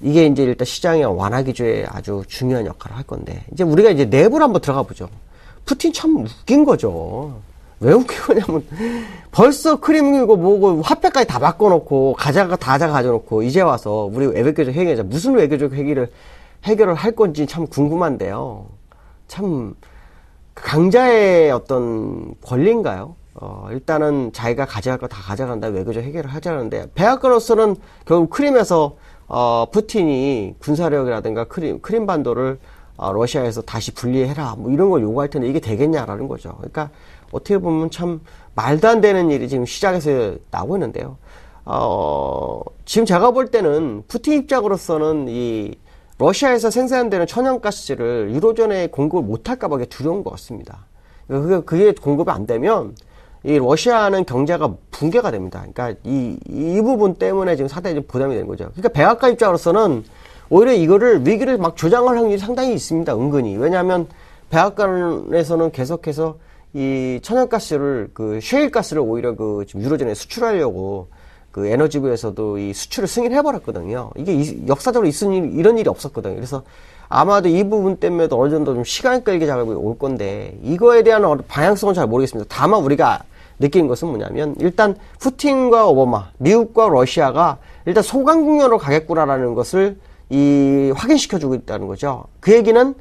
이게 이제 일단 시장의 완화 기조에 아주 중요한 역할을 할 건데, 이제 우리가 이제 내부로 한번 들어가 보죠. 푸틴 참 웃긴 거죠. 왜 웃긴 거냐면, 벌써 크림이고 뭐고 화폐까지 다 바꿔놓고, 다 가져놓고, 이제 와서 우리 외교적 해결자, 무슨 외교적 해결을 할 건지 참 궁금한데요. 참, 강자의 어떤 권리인가요? 일단은 자기가 가져갈 거 다 가져간다, 외교적 해결을 하자는데, 백악관으로서는 결국 크림에서 푸틴이 군사력이라든가 크림반도를 러시아에서 다시 분리해라, 뭐 이런 걸 요구할 텐데 이게 되겠냐라는 거죠. 그러니까 어떻게 보면 참 말도 안 되는 일이 지금 시작에서 나오고 있는데요. 지금 제가 볼 때는 푸틴 입장으로서는 이 러시아에서 생산되는 천연가스를 유로존에 공급을 못할까봐 두려운 것 같습니다. 그게 공급이 안 되면 이 러시아는 경제가 붕괴가 됩니다. 그러니까 이 부분 때문에 지금 상당히 좀 부담이 되는 거죠. 그러니까 백악관 입장으로서는 오히려 위기를 막 조장할 확률이 상당히 있습니다. 은근히. 왜냐하면 백악관에서는 계속해서 이 천연가스를 셰일가스를 오히려 지금 유로존에 수출하려고 에너지부에서도 이 수출을 승인해버렸거든요. 이게 역사적으로 이런 일이 없었거든요. 그래서 아마도 이 부분 때문에도 어느 정도 좀 시간 끌기 작업이 올 건데, 이거에 대한 방향성은 잘 모르겠습니다. 다만 우리가 느끼는 것은 뭐냐면, 일단 푸틴과 오바마, 미국과 러시아가 일단 소강국면으로 가겠구나라는 것을 확인시켜주고 있다는 거죠. 그 얘기는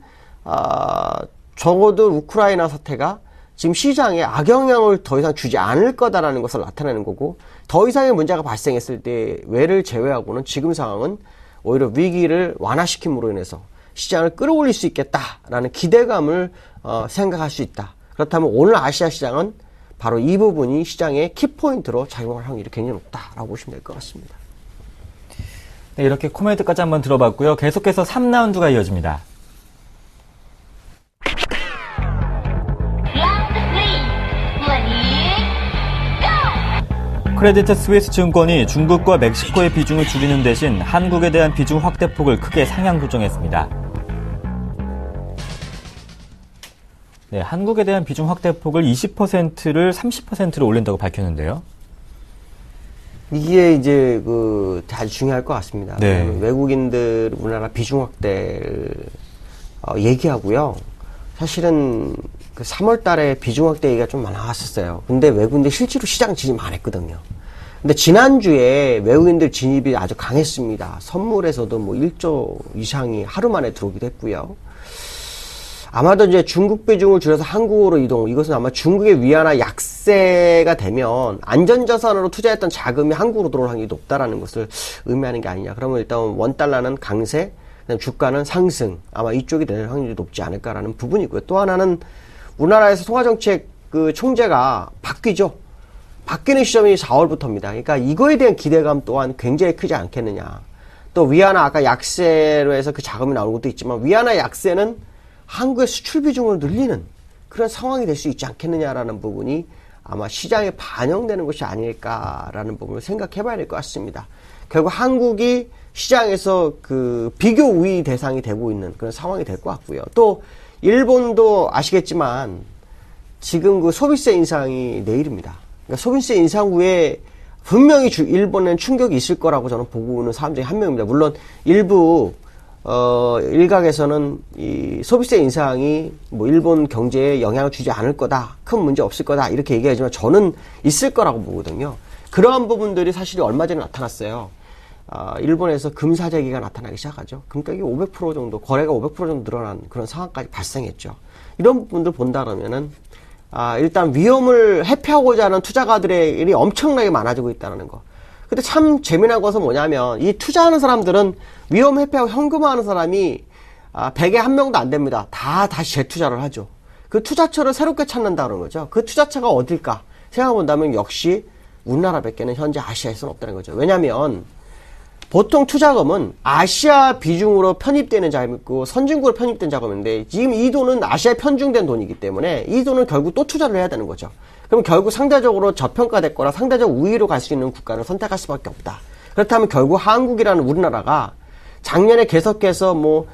적어도 우크라이나 사태가 지금 시장에 악영향을 더 이상 주지 않을 거다라는 것을 나타내는 거고, 더 이상의 문제가 발생했을 때 외를 제외하고는 지금 상황은 오히려 위기를 완화시킴으로 인해서 시장을 끌어올릴 수 있겠다라는 기대감을 생각할 수 있다. 그렇다면 오늘 아시아 시장은 바로 이 부분이 시장의 키포인트로 작용할 확률이 굉장히 높다라고 보시면 될 것 같습니다. 네, 이렇게 코멘트까지 한번 들어봤고요. 계속해서 3라운드가 이어집니다. 크레디트 스위스 증권이 중국과 멕시코의 비중을 줄이는 대신 한국에 대한 비중 확대폭을 크게 상향 조정했습니다. 네, 한국에 대한 비중 확대폭을 20%를 30%로 올린다고 밝혔는데요. 이게 이제 아주 중요할 것 같습니다. 네. 외국인들 우리나라 비중 확대를 얘기하고요. 사실은 그 3월 달에 비중 확대 얘기가 좀 많았었어요. 근데 외국인들 실제로 시장 진입 안 했거든요. 근데 지난주에 외국인들 진입이 아주 강했습니다. 선물에서도 뭐 1조 이상이 하루 만에 들어오기도 했고요. 아마도 이제 중국 비중을 줄여서 한국으로 이동, 이것은 아마 중국의 위안화 약세가 되면 안전자산으로 투자했던 자금이 한국으로 들어올 확률이 높다라는 것을 의미하는 게 아니냐. 그러면 일단 원달러는 강세, 그다음에 주가는 상승, 아마 이쪽이 될 확률이 높지 않을까라는 부분이고요. 또 하나는 우리나라에서 통화정책 그 총재가 바뀌죠. 바뀌는 시점이 4월부터입니다. 그러니까 이거에 대한 기대감 또한 굉장히 크지 않겠느냐. 또 위안화 아까 약세로 해서 그 자금이 나오는 것도 있지만 위안화 약세는 한국의 수출 비중을 늘리는 그런 상황이 될 수 있지 않겠느냐라는 부분이 아마 시장에 반영되는 것이 아닐까라는 부분을 생각해 봐야 될 것 같습니다. 결국 한국이 시장에서 그 비교 우위 대상이 되고 있는 그런 상황이 될 것 같고요. 또 일본도 아시겠지만 지금 그 소비세 인상이 내일입니다. 그러니까 소비세 인상 후에 분명히 일본엔 충격이 있을 거라고 저는 보고 있는 사람 중에 한 명입니다. 물론 일부 일각에서는 이 소비세 인상이 뭐 일본 경제에 영향을 주지 않을 거다, 큰 문제 없을 거다 이렇게 얘기하지만 저는 있을 거라고 보거든요. 그러한 부분들이 사실 얼마 전에 나타났어요. 일본에서 금사재기가 나타나기 시작하죠. 금가격이 500% 정도, 거래가 500% 정도 늘어난 그런 상황까지 발생했죠. 이런 부분들 본다 그러면은 일단 위험을 회피하고자 하는 투자가들의 일이 엄청나게 많아지고 있다는 거. 근데 참 재미난 것은 뭐냐면 이 투자하는 사람들은 위험 회피하고 현금화하는 사람이 100에 1명도 안 됩니다. 다시 재투자를 하죠. 그 투자처를 새롭게 찾는다는 거죠. 그 투자처가 어딜까 생각해본다면 역시 우리나라밖에는 현재 아시아에서는 없다는 거죠. 왜냐하면 보통 투자금은 아시아 비중으로 편입되는 자금이고 선진국으로 편입된 자금인데 지금 이 돈은 아시아에 편중된 돈이기 때문에 이 돈은 결국 또 투자를 해야 되는 거죠. 그럼 결국 상대적으로 저평가됐거나 상대적 우위로 갈 수 있는 국가를 선택할 수밖에 없다. 그렇다면 결국 한국이라는 우리나라가 작년에 계속해서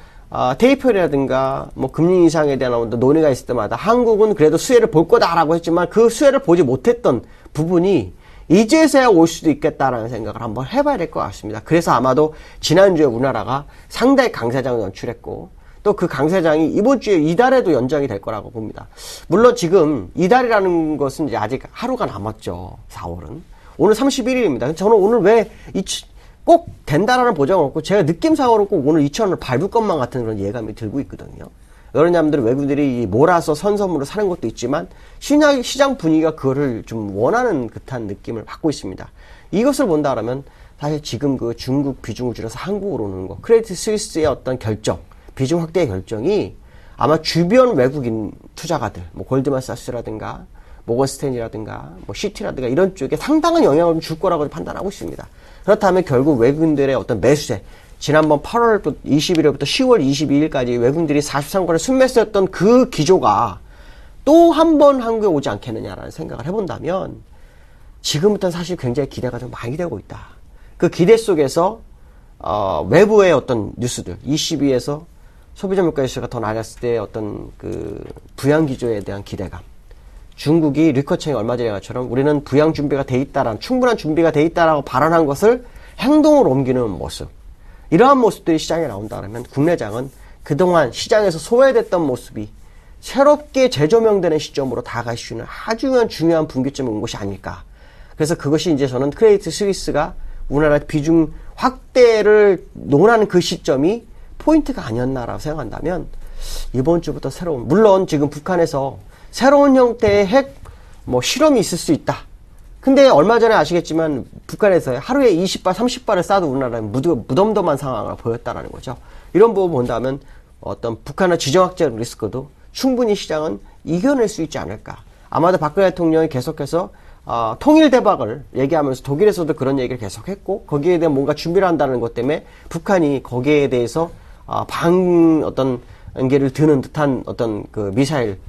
테이퍼라든가 금리 인상에 대한 논의가 있을 때마다 한국은 그래도 수혜를 볼 거다라고 했지만 그 수혜를 보지 못했던 부분이 이제서야 올 수도 있겠다라는 생각을 한번 해봐야 될 것 같습니다. 그래서 아마도 지난주에 우리나라가 상당히 강세장을 연출했고 또 그 강세장이 이번 주에 이달에도 연장이 될 거라고 봅니다. 물론 지금 이달이라는 것은 이제 아직 하루가 남았죠. 4월은. 오늘 31일입니다. 저는 오늘 왜 꼭 된다라는 보장은 없고 제가 느낌상으로 꼭 오늘 2,000원을 밟을 것만 같은 그런 예감이 들고 있거든요. 여러 사람들은 외국인들이 몰아서 선선물을 사는 것도 있지만 시장 분위기가 그거를 좀 원하는 듯한 느낌을 받고 있습니다. 이것을 본다라면 사실 지금 그 중국 비중을 줄여서 한국으로 오는 거, 크레디트 스위스의 어떤 결정, 비중 확대의 결정이 아마 주변 외국인 투자가들, 골드만삭스라든가 모건스탠리라든가 시티라든가 이런 쪽에 상당한 영향을 줄 거라고 판단하고 있습니다. 그렇다면 결국 외국인들의 어떤 매수세, 지난번 8월 21일부터 10월 22일까지 외국인들이 43권을 순매수했던 그 기조가 또 한 번 한국에 오지 않겠느냐라는 생각을 해본다면 지금부터는 사실 굉장히 기대가 좀 많이 되고 있다. 그 기대 속에서 외부의 어떤 뉴스들, 22에서 소비자 물가 지수가 더 낮았을 때 어떤 그 부양 기조에 대한 기대감, 중국이 리커청이 얼마 전에 것처럼 우리는 부양 준비가 돼 있다라는 충분한 준비가 돼 있다라고 발언한 것을 행동으로 옮기는 모습, 이러한 모습들이 시장에 나온다면 국내장은 그동안 시장에서 소외됐던 모습이 새롭게 재조명되는 시점으로 다가갈 수 있는 아주 중요한 분기점이 온 것이 아닐까. 그래서 그것이 이제 저는 크레디트 스위스가 우리나라 비중 확대를 논하는 그 시점이 포인트가 아니었나라고 생각한다면 이번 주부터 새로운, 물론 지금 북한에서 새로운 형태의 핵 실험이 있을 수 있다. 근데 얼마 전에 아시겠지만 북한에서 하루에 20발, 30발을 쏴도 우리나라는 무덤덤한 상황을 보였다는 거죠. 이런 부분 본다면 어떤 북한의 지정학적 리스크도 충분히 시장은 이겨낼 수 있지 않을까. 아마도 박근혜 대통령이 계속해서 통일 대박을 얘기하면서 독일에서도 그런 얘기를 계속했고 거기에 대한 뭔가 준비를 한다는 것 때문에 북한이 거기에 대해서 어떤 연계를 드는 듯한 어떤 그 미사일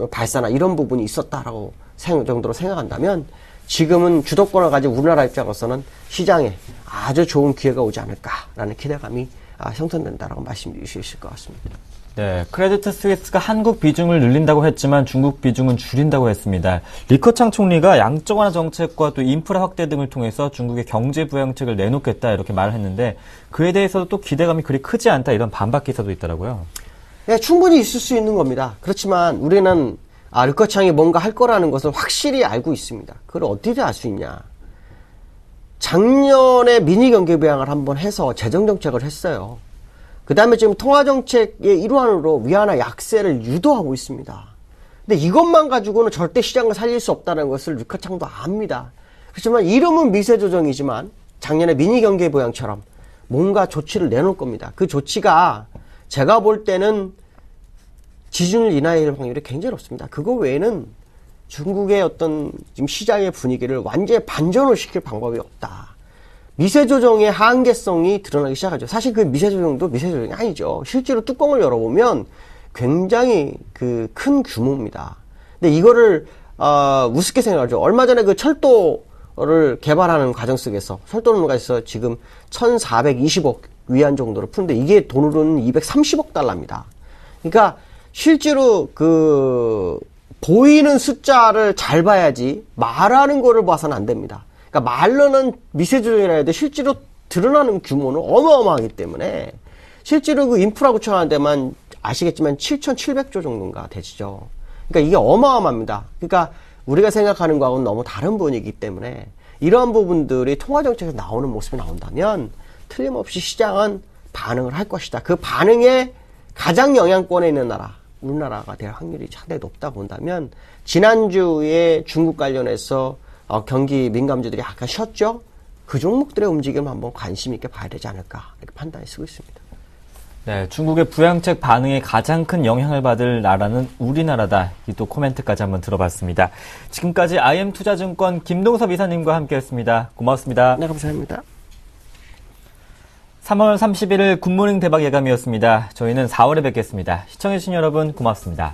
발사나 이런 부분이 있었다라고 정도로 생각한다면 지금은 주도권을 가진 우리나라 입장으로서는 시장에 아주 좋은 기회가 오지 않을까라는 기대감이 형성된다라고 말씀드릴 수 있을 것 같습니다. 네, 크레디트 스위스가 한국 비중을 늘린다고 했지만 중국 비중은 줄인다고 했습니다. 리커창 총리가 양적 완화 정책과 또 인프라 확대 등을 통해서 중국의 경제 부양책을 내놓겠다 이렇게 말을 했는데 그에 대해서도 또 기대감이 그리 크지 않다 이런 반박 기사도 있더라고요. 네, 충분히 있을 수 있는 겁니다. 그렇지만 우리는 리커창이 뭔가 할 거라는 것을 확실히 알고 있습니다. 그걸 어떻게 알 수 있냐. 작년에 미니 경기 부양을 한번 해서 재정 정책을 했어요. 그 다음에 지금 통화정책의 일환으로 위안화 약세를 유도하고 있습니다. 근데 이것만 가지고는 절대 시장을 살릴 수 없다는 것을 리커창도 압니다. 그렇지만 이름은 미세조정이지만 작년에 미니 경기 부양처럼 뭔가 조치를 내놓을 겁니다. 그 조치가 제가 볼 때는 지준을 인하할 확률이 굉장히 높습니다. 그거 외에는 중국의 어떤 지금 시장의 분위기를 완전히 반전을 시킬 방법이 없다. 미세조정의 한계성이 드러나기 시작하죠. 사실 그 미세조정도 미세조정이 아니죠. 실제로 뚜껑을 열어보면 굉장히 큰 규모입니다. 근데 이거를 우습게 생각하죠. 얼마 전에 그 철도를 개발하는 과정 속에서 철도론가에서 지금 1,420억 위안 정도로 푸는데 이게 돈으로는 230억 달러입니다. 그러니까 실제로 보이는 숫자를 잘 봐야지 말하는 거를 봐서는 안 됩니다. 그러니까 말로는 미세조정이라 해도 실제로 드러나는 규모는 어마어마하기 때문에 실제로 그 인프라 구축하는 데만 아시겠지만 7,700조 정도인가 되죠. 그러니까 이게 어마어마합니다. 그러니까 우리가 생각하는 거하고는 너무 다른 분위기 때문에 이러한 부분들이 통화정책에서 나오는 모습이 나온다면 틀림없이 시장은 반응을 할 것이다. 그 반응에 가장 영향권에 있는 나라, 우리나라가 될 확률이 상당히 높다고 본다면 지난주에 중국 관련해서 경기 민감주들이 약간 쉬었죠? 그 종목들의 움직임을 한번 관심 있게 봐야 되지 않을까 이렇게 판단이 쓰고 있습니다. 네, 중국의 부양책 반응에 가장 큰 영향을 받을 나라는 우리나라다. 이 또 코멘트까지 한번 들어봤습니다. 지금까지 IM투자증권 김동섭 이사님과 함께했습니다. 고맙습니다. 네, 감사합니다. 3월 31일 굿모닝 대박 예감이었습니다. 저희는 4월에 뵙겠습니다. 시청해주신 여러분 고맙습니다.